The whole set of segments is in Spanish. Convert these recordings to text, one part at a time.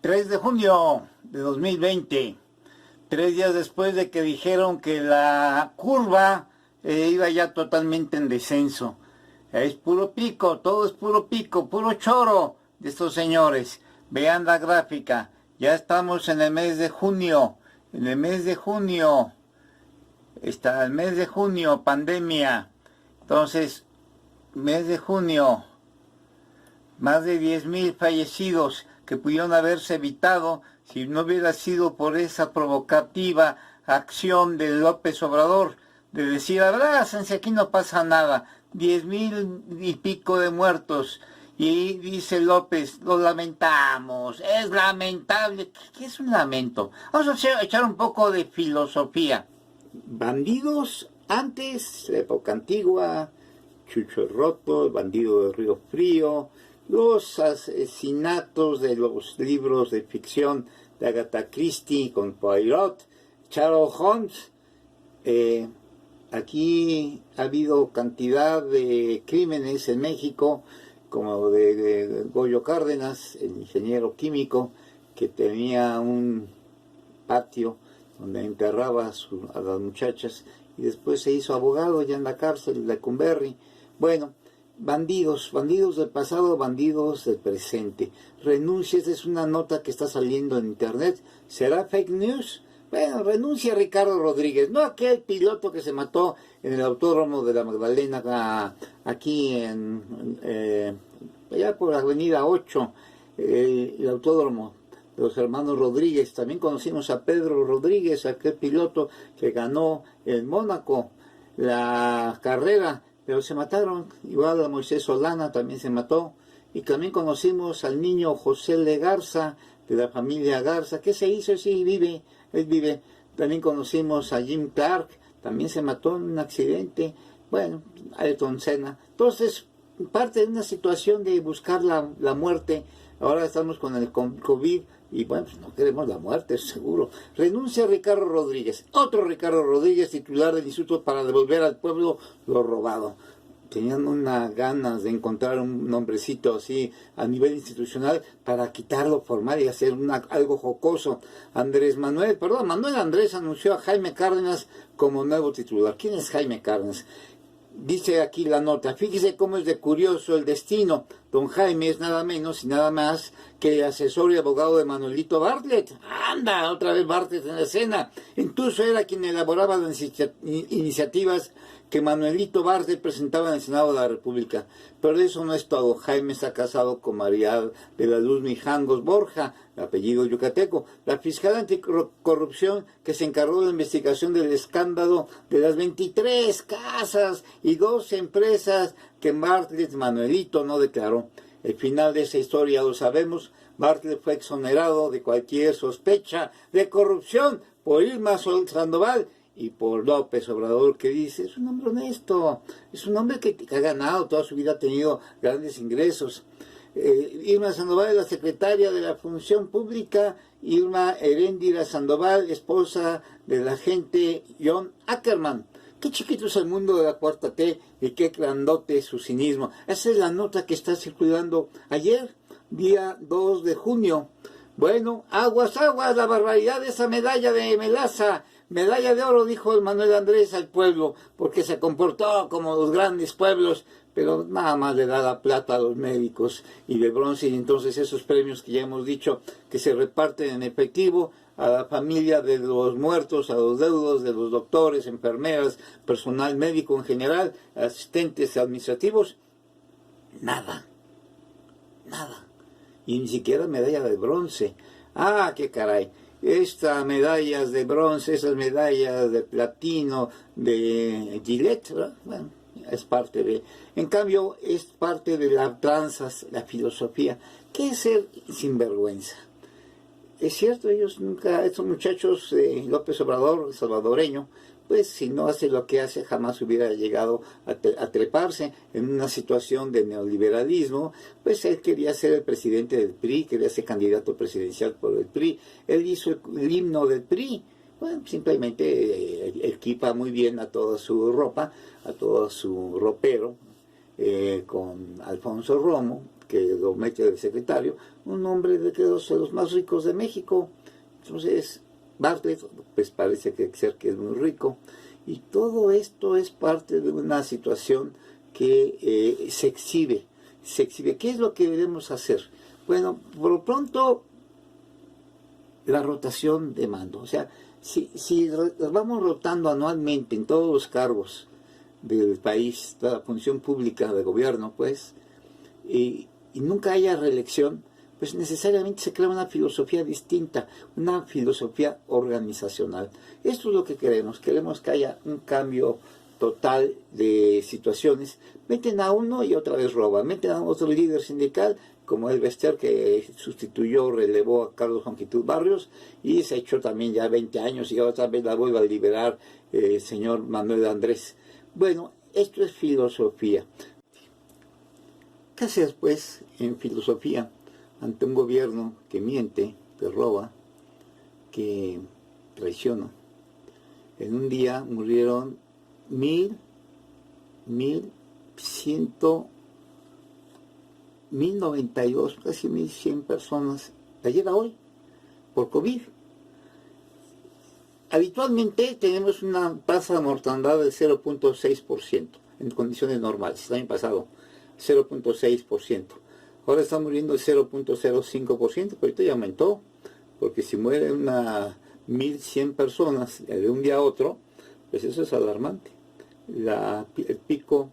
3 de junio de 2020, 3 días después de que dijeron que la curva iba ya totalmente en descenso. Es puro pico, todo es puro pico, puro choro de estos señores. Vean la gráfica, ya estamos en el mes de junio, está el mes de junio, pandemia. Entonces, mes de junio, más de 10,000 fallecidos que pudieron haberse evitado si no hubiera sido por esa provocativa acción de López Obrador, de decir, abrácense, aquí no pasa nada, 10,000 y pico de muertos. Y dice López, lo lamentamos, es lamentable. ¿Qué es un lamento? Vamos a echar un poco de filosofía. Bandidos antes, la época antigua, Chucho el Roto, el bandido de Río Frío, los asesinatos de los libros de ficción de Agatha Christie con Poirot, Sherlock Holmes. Aquí ha habido cantidad de crímenes en México, como de Goyo Cárdenas, el ingeniero químico, que tenía un patio donde enterraba a las muchachas y después se hizo abogado ya en la cárcel de Lecumberri. Bueno, bandidos del pasado, bandidos del presente. Renuncia, esta es una nota que está saliendo en internet. ¿Será fake news? Bueno, renuncia Ricardo Rodríguez, no aquel piloto que se mató en el autódromo de la Magdalena, aquí allá por la avenida 8, el autódromo de los hermanos Rodríguez. También conocimos a Pedro Rodríguez, aquel piloto que ganó en Mónaco la carrera, pero se mataron. Igual a Moisés Solana también se mató. Y también conocimos al niño José Le Garza, de la familia Garza. ¿Qué se hizo? Sí, él vive. También conocimos a Jim Clark, también se mató en un accidente. Bueno, Ayrton Senna. Entonces, parte de una situación de buscar la muerte. Ahora estamos con el COVID y bueno, pues no queremos la muerte, seguro. Renuncia Ricardo Rodríguez. Otro Ricardo Rodríguez, titular del Instituto para Devolver al Pueblo lo Robado. Tenían unas ganas de encontrar un nombrecito así a nivel institucional para quitarlo formal y hacer algo jocoso. Manuel Andrés anunció a Jaime Cárdenas como nuevo titular. ¿Quién es Jaime Cárdenas? Dice aquí la nota, fíjese cómo es de curioso el destino. Don Jaime es nada menos y nada más que el asesor y abogado de Manuelito Bartlett. Anda, otra vez Bartlett en la escena. Incluso era quien elaboraba las iniciativas que Manuelito Bartlett presentaba en el Senado de la República. Pero eso no es todo. Jaime está casado con María de la Luz Mijangos Borja, de apellido yucateco, la fiscal anticorrupción que se encargó de la investigación del escándalo de las 23 casas y 12 empresas que Bartlett Manuelito no declaró. El final de esa historia lo sabemos. Bartlett fue exonerado de cualquier sospecha de corrupción por Irma Sandoval y por López Obrador, que dice, es un hombre honesto, es un hombre que ha ganado, toda su vida ha tenido grandes ingresos. Irma Sandoval es la secretaria de la Función Pública, Irma Heréndira Sandoval, esposa del agente John Ackerman. Qué chiquito es el mundo de la Cuarta T y qué grandote su cinismo. Esa es la nota que está circulando ayer, día 2 de junio. Bueno, aguas, la barbaridad de esa medalla de Melaza. Medalla de oro, dijo el Manuel Andrés al pueblo, porque se comportó como los grandes pueblos, pero nada más le da la plata a los médicos y de bronce, y entonces esos premios que ya hemos dicho que se reparten en efectivo a la familia de los muertos, a los deudos de los doctores, enfermeras, personal médico en general, asistentes administrativos, nada. Y ni siquiera medalla de bronce. ¡Ah, qué caray! Estas medallas de bronce, esas medallas de platino, de Gillette, ¿verdad? Bueno, es parte de... En cambio, es parte de las tranzas, la filosofía. ¿Qué es ser sinvergüenza? Es cierto, estos muchachos, López Obrador, salvadoreño, pues si no hace lo que hace, jamás hubiera llegado a treparse en una situación de neoliberalismo. Pues él quería ser el presidente del PRI, quería ser candidato presidencial por el PRI. Él hizo el himno del PRI. Bueno, simplemente equipa muy bien a toda su ropa, a todo su ropero, con Alfonso Romo, que lo mete de secretario, un hombre de los más ricos de México. Entonces, Bartlett, pues parece que es muy rico. Y todo esto es parte de una situación que se exhibe. ¿Qué es lo que debemos hacer? Bueno, por lo pronto, la rotación de mando. O sea, si vamos rotando anualmente en todos los cargos del país, de la función pública de gobierno, pues, y nunca haya reelección, pues necesariamente se crea una filosofía distinta, una filosofía organizacional. Esto es lo que queremos que haya un cambio total de situaciones. Meten a uno y otra vez roban, meten a otro líder sindical, como el Bester, que relevó a Carlos Jonquitud Barrios, y se echó también ya 20 años, y otra vez la vuelve a liberar el señor Manuel Andrés. Bueno, esto es filosofía. ¿Qué haces, pues, en filosofía ante un gobierno que miente, que roba, que traiciona? En un día murieron 1092, casi 1100 personas, de ayer a hoy, por COVID. Habitualmente tenemos una tasa de mortandad del 0.6% en condiciones normales. El año pasado, 0.6%. Ahora está muriendo el 0.05%, pero ahorita ya aumentó, porque si mueren 1100 personas de un día a otro, pues eso es alarmante. El pico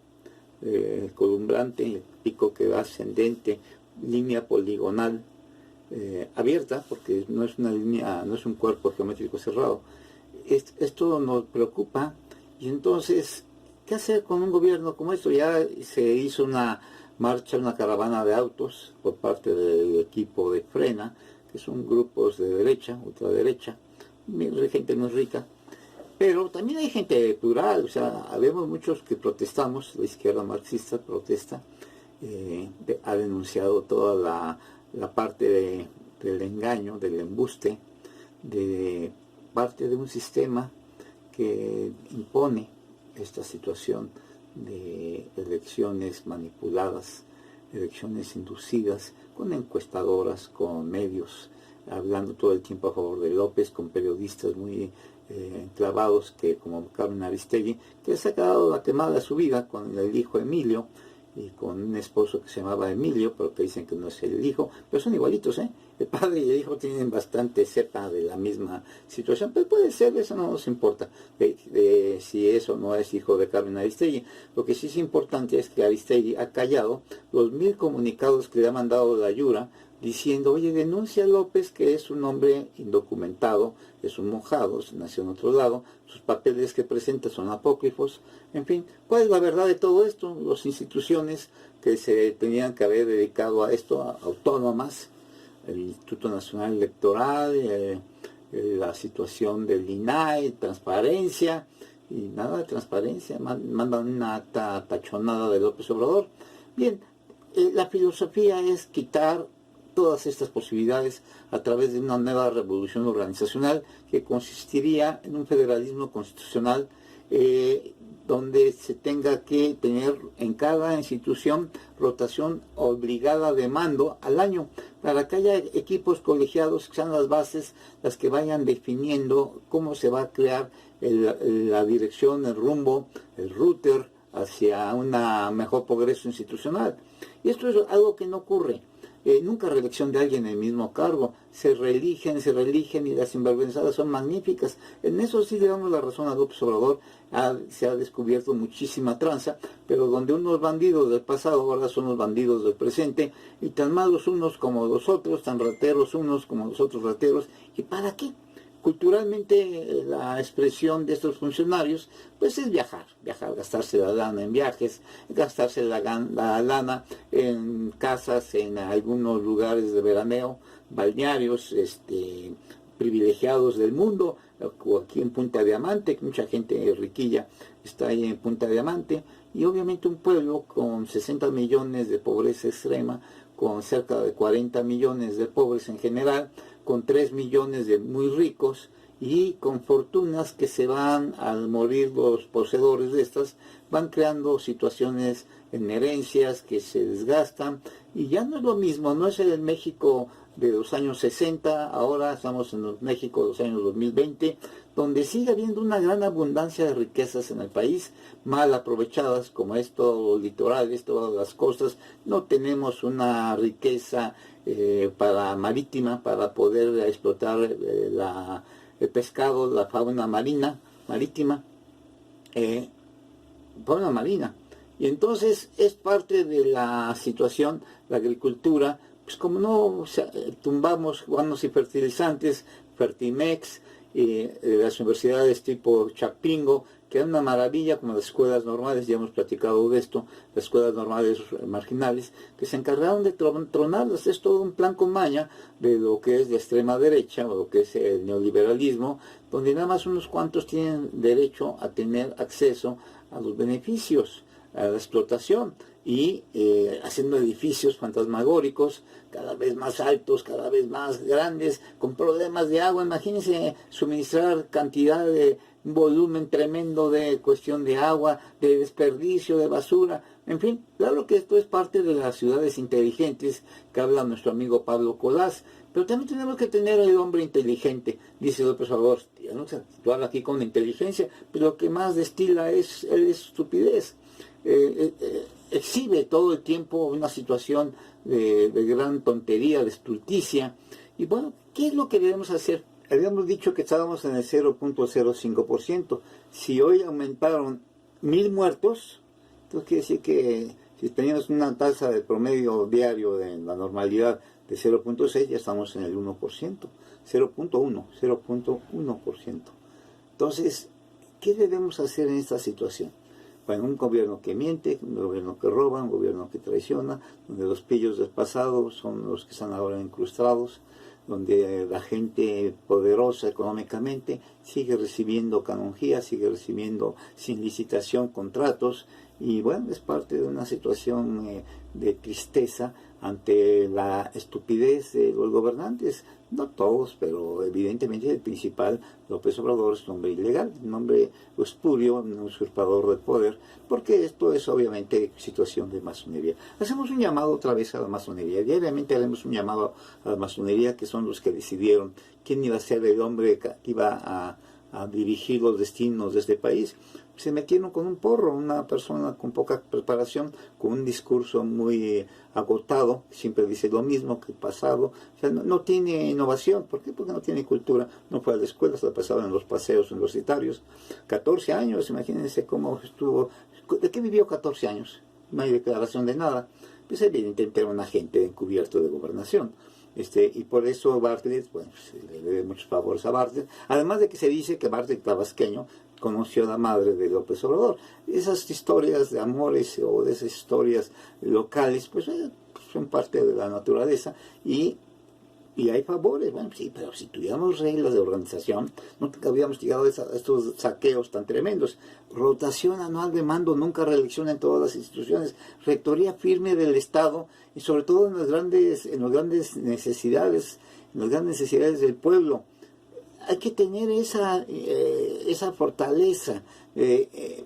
columbrante, el pico que va ascendente, línea poligonal abierta, porque no es una línea, no es un cuerpo geométrico cerrado. Esto nos preocupa, y entonces, ¿qué hacer con un gobierno como esto? Ya se hizo una marcha, una caravana de autos por parte del equipo de Frena, que son grupos de derecha, ultraderecha, gente muy rica, pero también hay gente plural. O sea, habemos muchos que protestamos, la izquierda marxista protesta, ha denunciado toda la parte del engaño, del embuste, de parte de un sistema que impone esta situación de elecciones manipuladas, elecciones inducidas, con encuestadoras, con medios, hablando todo el tiempo a favor de López, con periodistas muy clavados, que como Carmen Aristegui, que se ha quedado la quemada de su vida con el hijo Emilio, y con un esposo que se llamaba Emilio, pero que dicen que no es el hijo, pero son igualitos, ¿eh? El padre y el hijo tienen bastante cepa de la misma situación, pero puede ser, eso no nos importa, si eso no es hijo de Carmen Aristegui. Lo que sí es importante es que Aristegui ha callado los 1000 comunicados que le ha mandado la Yura, diciendo, oye, denuncia a López, que es un hombre indocumentado, es un mojado, nació en otro lado, sus papeles que presenta son apócrifos, en fin. ¿Cuál es la verdad de todo esto? Las instituciones que se tenían que haber dedicado a esto, autónomas, el Instituto Nacional Electoral, la situación del INAI, transparencia, y nada de transparencia, mandan una tachonada de López Obrador. Bien, la filosofía es quitar todas estas posibilidades a través de una nueva revolución organizacional que consistiría en un federalismo constitucional donde se tenga que tener en cada institución rotación obligada de mando al año, para que haya equipos colegiados que sean las bases las que vayan definiendo cómo se va a crear la dirección, el rumbo, el router hacia un mejor progreso institucional. Y esto es algo que no ocurre. Nunca reelección de alguien en el mismo cargo, se reeligen y las sinvergüenzadas son magníficas. En eso sí le damos la razón a López Obrador. Se ha descubierto muchísima tranza, pero donde unos bandidos del pasado ahora son los bandidos del presente, y tan malos unos como los otros, tan rateros unos como los otros rateros. ¿Y para qué? Culturalmente la expresión de estos funcionarios pues es viajar, gastarse la lana en viajes, gastarse la lana en casas, en algunos lugares de veraneo, balnearios privilegiados del mundo, o aquí en Punta Diamante, que mucha gente riquilla está ahí en Punta Diamante, y obviamente un pueblo con 60 millones de pobreza extrema, con cerca de 40 millones de pobres en general, con 3 millones de muy ricos, y con fortunas que se van, al morir los poseedores de estas, van creando situaciones en herencias que se desgastan, Y ya no es lo mismo, no es el México de los años 60, ahora estamos en el México de los años 2020, donde sigue habiendo una gran abundancia de riquezas en el país, mal aprovechadas, como estos litorales, todas las costas. No tenemos una riqueza marítima para poder explotar el pescado, la fauna marítima, fauna marina. Y entonces es parte de la situación, la agricultura, pues como no tumbamos guanos y fertilizantes, Fertimex, las universidades tipo Chapingo, que es una maravilla, como las escuelas normales, ya hemos platicado de esto, las escuelas normales marginales, que se encargaron de tronarlas. Es todo un plan con maña de lo que es de extrema derecha, o lo que es el neoliberalismo, donde nada más unos cuantos tienen derecho a tener acceso a los beneficios, a la explotación, y haciendo edificios fantasmagóricos cada vez más altos, cada vez más grandes, con problemas de agua. Imagínense suministrar cantidad de volumen tremendo de cuestión de agua, de desperdicio, de basura, en fin. Claro que esto es parte de las ciudades inteligentes que habla nuestro amigo Pablo Colás, pero también tenemos que tener el hombre inteligente, dice López Obrador. No sé, tú hablas aquí con inteligencia, pero lo que más destila es estupidez. Exhibe todo el tiempo una situación de gran tontería, de estulticia. Y bueno, ¿qué es lo que debemos hacer? Habíamos dicho que estábamos en el 0.05%. Si hoy aumentaron 1,000 muertos, entonces quiere decir que si teníamos una tasa de promedio diario de la normalidad de 0.6, ya estamos en el 1%, 0.1%. Entonces, ¿qué debemos hacer en esta situación? Bueno, un gobierno que miente, un gobierno que roba, un gobierno que traiciona, donde los pillos del pasado son los que están ahora incrustados, donde la gente poderosa económicamente sigue recibiendo canonjías, sigue recibiendo sin licitación contratos, y bueno, es parte de una situación de tristeza ante la estupidez de los gobernantes. No todos, pero evidentemente el principal, López Obrador, es un hombre ilegal, un hombre espurio, un usurpador del poder, porque esto es obviamente situación de masonería. Hacemos un llamado otra vez a la masonería, diariamente haremos un llamado a la masonería, que son los que decidieron quién iba a ser el hombre que iba a dirigir los destinos de este país. Se metieron con un porro, una persona con poca preparación, con un discurso muy agotado, siempre dice lo mismo que el pasado. O sea, no tiene innovación. ¿Por qué? Porque no tiene cultura. No fue a la escuela, se la pasaba en los paseos universitarios. 14 años, imagínense cómo estuvo. ¿De qué vivió 14 años? No hay declaración de nada. Pues evidentemente era un agente encubierto de gobernación. Y por eso Bartlett, bueno, le debe muchos favores a Bartlett, además de que se dice que Bartlett tabasqueño conoció a la madre de López Obrador. Esas historias de amores o de esas historias locales, pues son parte de la naturaleza, y hay favores. Bueno, sí, pero si tuviéramos reglas de organización, no habríamos llegado a estos saqueos tan tremendos. Rotación anual de mando, nunca reelección en todas las instituciones, rectoría firme del Estado, y sobre todo en las grandes necesidades del pueblo. Hay que tener esa fortaleza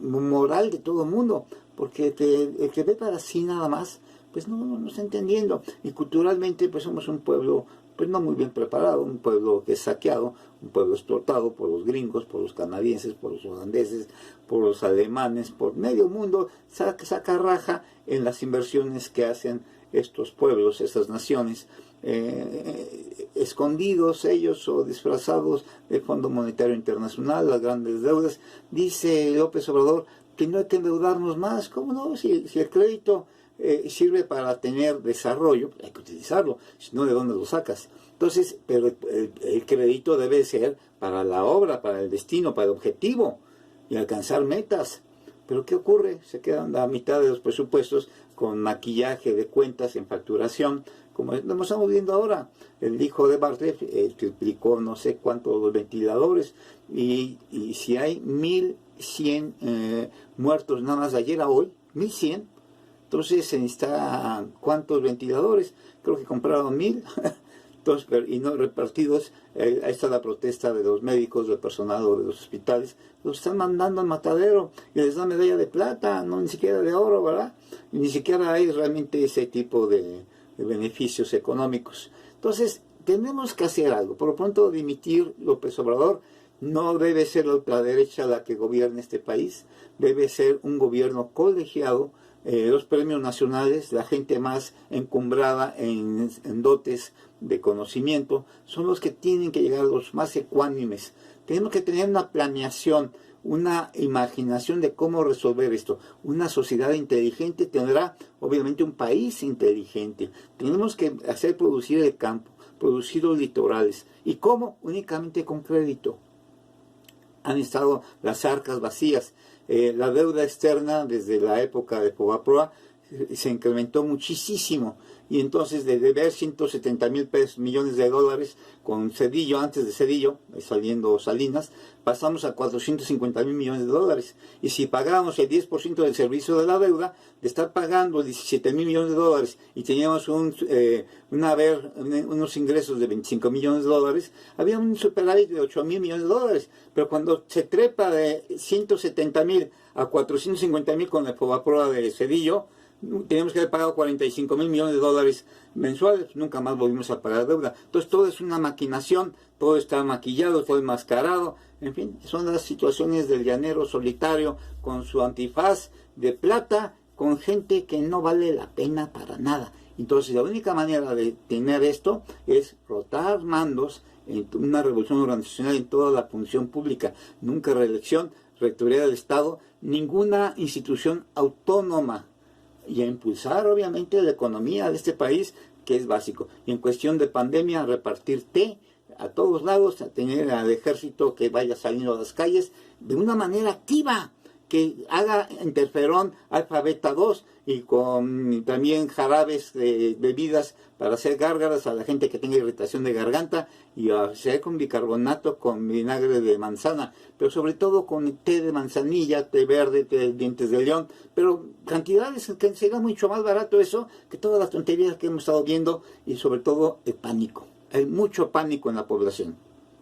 moral de todo el mundo, porque el que ve para sí nada más, pues no está entendiendo. Y culturalmente, pues somos un pueblo pues no muy bien preparado, un pueblo que es saqueado, un pueblo explotado por los gringos, por los canadienses, por los holandeses, por los alemanes, por medio mundo. Saca raja en las inversiones que hacen estos pueblos, estas naciones, escondidos ellos o disfrazados del Fondo Monetario Internacional, las grandes deudas. Dice López Obrador que no hay que endeudarnos más. ¿Cómo no? Si el crédito sirve para tener desarrollo, hay que utilizarlo, si no, ¿de dónde lo sacas? Entonces, pero el crédito debe ser para la obra, para el destino, para el objetivo, y alcanzar metas. Pero ¿qué ocurre? Se quedan a mitad de los presupuestos con maquillaje de cuentas en facturación, como lo estamos viendo ahora. El hijo de Bartlett triplicó no sé cuántos los ventiladores, y si hay 1,100 muertos nada más de ayer a hoy, 1,100, entonces se necesitan ¿cuántos ventiladores? Creo que compraron 1,000. Entonces, y no repartidos. Ahí está la protesta de los médicos, del personal de los hospitales. Los están mandando al matadero y les dan medalla de plata, no ni siquiera de oro, ¿verdad? Y ni siquiera hay realmente ese tipo de beneficios económicos. Entonces, tenemos que hacer algo. Por lo pronto, dimitir López Obrador. No debe ser la ultraderecha la que gobierne este país, debe ser un gobierno colegiado. Los premios nacionales, la gente más encumbrada en dotes de conocimiento, son los que tienen que llegar, los más ecuánimes. Tenemos que tener una planeación, una imaginación de cómo resolver esto. Una sociedad inteligente tendrá, obviamente, un país inteligente. Tenemos que hacer producir el campo, producir los litorales. ¿Y cómo? Únicamente con crédito. Han estado las arcas vacías. La deuda externa desde la época de Fobaproa se incrementó muchísimo, y entonces de deber 170 millones de dólares con Zedillo, antes de Zedillo, saliendo Salinas, pasamos a 450 millones de dólares, y si pagábamos el 10% del servicio de la deuda, de estar pagando 17 millones de dólares, y teníamos unos ingresos de 25 millones de dólares, había un superávit de 8 millones de dólares, pero cuando se trepa de 170 a 450 con la Fobaproa de Zedillo, teníamos que haber pagado 45 millones de dólares mensuales, nunca más volvimos a pagar deuda. Entonces todo es una maquinación, todo está maquillado, todo enmascarado, en fin, son las situaciones del llanero solitario con su antifaz de plata, con gente que no vale la pena para nada. Entonces la única manera de tener esto es rotar mandos en una revolución organizacional en toda la función pública, nunca reelección, rectoría del Estado, ninguna institución autónoma, y a impulsar obviamente la economía de este país, que es básico. Y en cuestión de pandemia, repartir té a todos lados, a tener al ejército que vaya saliendo a las calles de una manera activa, que haga interferón alfa beta 2 y con también jarabes de bebidas para hacer gárgaras a la gente que tenga irritación de garganta, y hacer con bicarbonato, con vinagre de manzana, pero sobre todo con té de manzanilla, té verde, té de dientes de león, pero cantidades que será mucho más barato eso que todas las tonterías que hemos estado viendo, y sobre todo el pánico. Hay mucho pánico en la población.